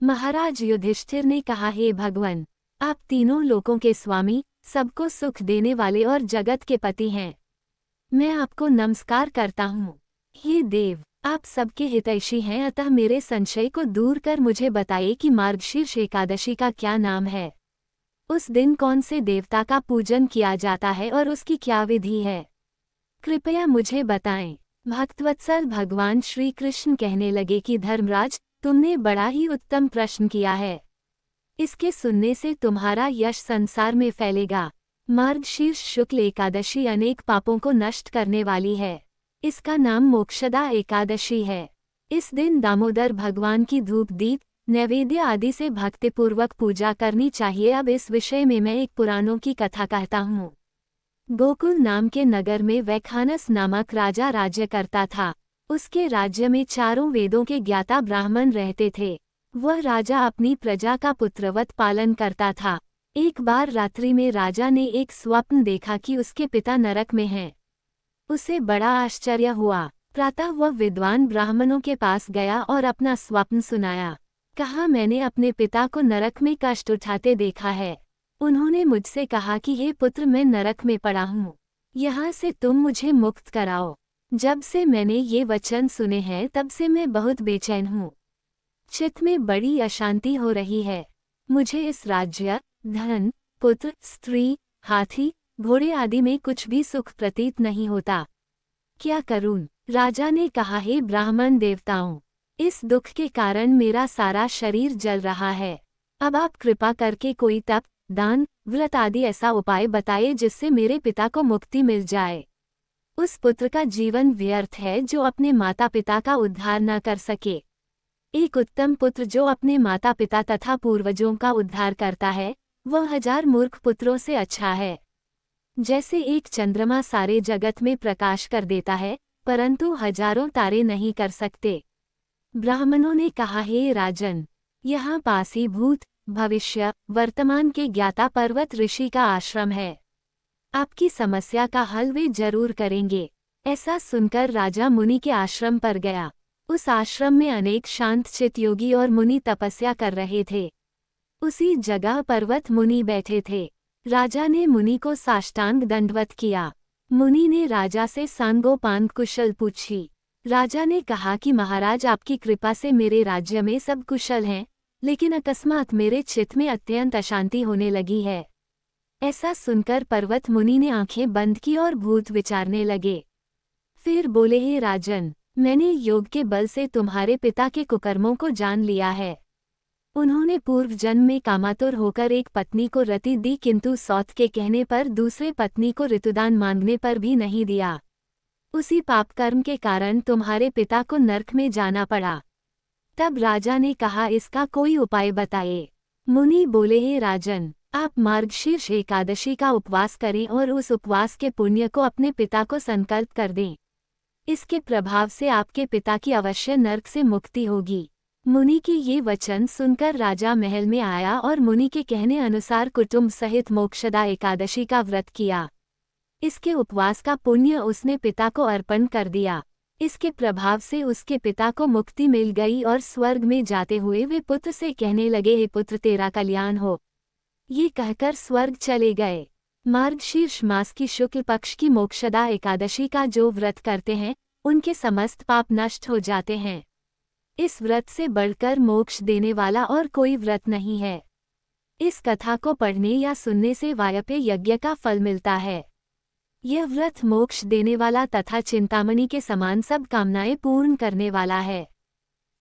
महाराज युधिष्ठिर ने कहा, हे भगवान, आप तीनों लोकों के स्वामी, सबको सुख देने वाले और जगत के पति हैं। मैं आपको नमस्कार करता हूँ। हे देव, आप सबके हितैषी हैं, अतः मेरे संशय को दूर कर मुझे बताइए कि मार्गशीर्ष एकादशी का क्या नाम है। उस दिन कौन से देवता का पूजन किया जाता है और उसकी क्या विधि है? कृपया मुझे बताएं। भक्तवत्सल भगवान श्री कृष्ण कहने लगे कि धर्मराज, तुमने बड़ा ही उत्तम प्रश्न किया है। इसके सुनने से तुम्हारा यश संसार में फैलेगा। मार्गशीर्ष शुक्ल एकादशी अनेक पापों को नष्ट करने वाली है। इसका नाम मोक्षदा एकादशी है। इस दिन दामोदर भगवान की धूप दीप नैवेद्य आदि से भक्तिपूर्वक पूजा करनी चाहिए। अब इस विषय में मैं एक पुराणों की कथा कहता हूँ। गोकुल नाम के नगर में वैखानस नामक राजा राज्य करता था। उसके राज्य में चारों वेदों के ज्ञाता ब्राह्मण रहते थे। वह राजा अपनी प्रजा का पुत्रवत पालन करता था। एक बार रात्रि में राजा ने एक स्वप्न देखा कि उसके पिता नरक में हैं। उसे बड़ा आश्चर्य हुआ। प्रातः वह विद्वान ब्राह्मणों के पास गया और अपना स्वप्न सुनाया। कहा, मैंने अपने पिता को नरक में कष्ट उठाते देखा है। उन्होंने मुझसे कहा कि हे पुत्र, मैं नरक में पड़ा हूँ, यहाँ से तुम मुझे मुक्त कराओ। जब से मैंने ये वचन सुने हैं तब से मैं बहुत बेचैन हूँ। चित्त में बड़ी अशांति हो रही है। मुझे इस राज्य, धन, पुत्र, स्त्री, हाथी, घोड़े आदि में कुछ भी सुख प्रतीत नहीं होता। क्या करूं? राजा ने कहा, हे ब्राह्मण देवताओं, इस दुख के कारण मेरा सारा शरीर जल रहा है। अब आप कृपा करके कोई तप, दान, व्रत आदि ऐसा उपाय बताइए जिससे मेरे पिता को मुक्ति मिल जाए। उस पुत्र का जीवन व्यर्थ है जो अपने माता पिता का उद्धार न कर सके। एक उत्तम पुत्र जो अपने माता पिता तथा पूर्वजों का उद्धार करता है, वह 1000 मूर्ख पुत्रों से अच्छा है। जैसे एक चंद्रमा सारे जगत में प्रकाश कर देता है, परंतु हजारों तारे नहीं कर सकते। ब्राह्मणों ने कहा, हे राजन, यहाँ पास ही भूत, भविष्य, वर्तमान के ज्ञाता पर्वत ऋषि का आश्रम है। आपकी समस्या का हल वे जरूर करेंगे। ऐसा सुनकर राजा मुनि के आश्रम पर गया। उस आश्रम में अनेक शांत चित योगी और मुनि तपस्या कर रहे थे। उसी जगह पर्वत मुनि बैठे थे। राजा ने मुनि को साष्टांग दंडवत किया। मुनि ने राजा से सांगोपांग कुशल पूछी। राजा ने कहा कि महाराज, आपकी कृपा से मेरे राज्य में सब कुशल हैं, लेकिन अकस्मात मेरे चित्त में अत्यंत अशांति होने लगी है। ऐसा सुनकर पर्वत मुनि ने आंखें बंद की और भूत विचारने लगे। फिर बोले, हे राजन, मैंने योग के बल से तुम्हारे पिता के कुकर्मों को जान लिया है। उन्होंने पूर्व जन्म में कामातुर होकर एक पत्नी को रति दी, किंतु सौत के कहने पर दूसरे पत्नी को ऋतुदान मांगने पर भी नहीं दिया। उसी पाप कर्म के कारण तुम्हारे पिता को नरक में जाना पड़ा। तब राजा ने कहा, इसका कोई उपाय बताइए। मुनि बोले, हे राजन, आप मार्गशीर्ष एकादशी का उपवास करें और उस उपवास के पुण्य को अपने पिता को संकल्प कर दें। इसके प्रभाव से आपके पिता की अवश्य नरक से मुक्ति होगी। मुनि के ये वचन सुनकर राजा महल में आया और मुनि के कहने अनुसार कुटुंब सहित मोक्षदा एकादशी का व्रत किया। इसके उपवास का पुण्य उसने पिता को अर्पण कर दिया। इसके प्रभाव से उसके पिता को मुक्ति मिल गई और स्वर्ग में जाते हुए वे पुत्र से कहने लगे, हे पुत्र, तेरा कल्याण हो। ये कहकर स्वर्ग चले गए। मार्गशीर्ष मास की शुक्ल पक्ष की मोक्षदा एकादशी का जो व्रत करते हैं, उनके समस्त पाप नष्ट हो जाते हैं। इस व्रत से बढ़कर मोक्ष देने वाला और कोई व्रत नहीं है। इस कथा को पढ़ने या सुनने से वायप्य यज्ञ का फल मिलता है। यह व्रत मोक्ष देने वाला तथा चिंतामणि के समान सब कामनाएं पूर्ण करने वाला है।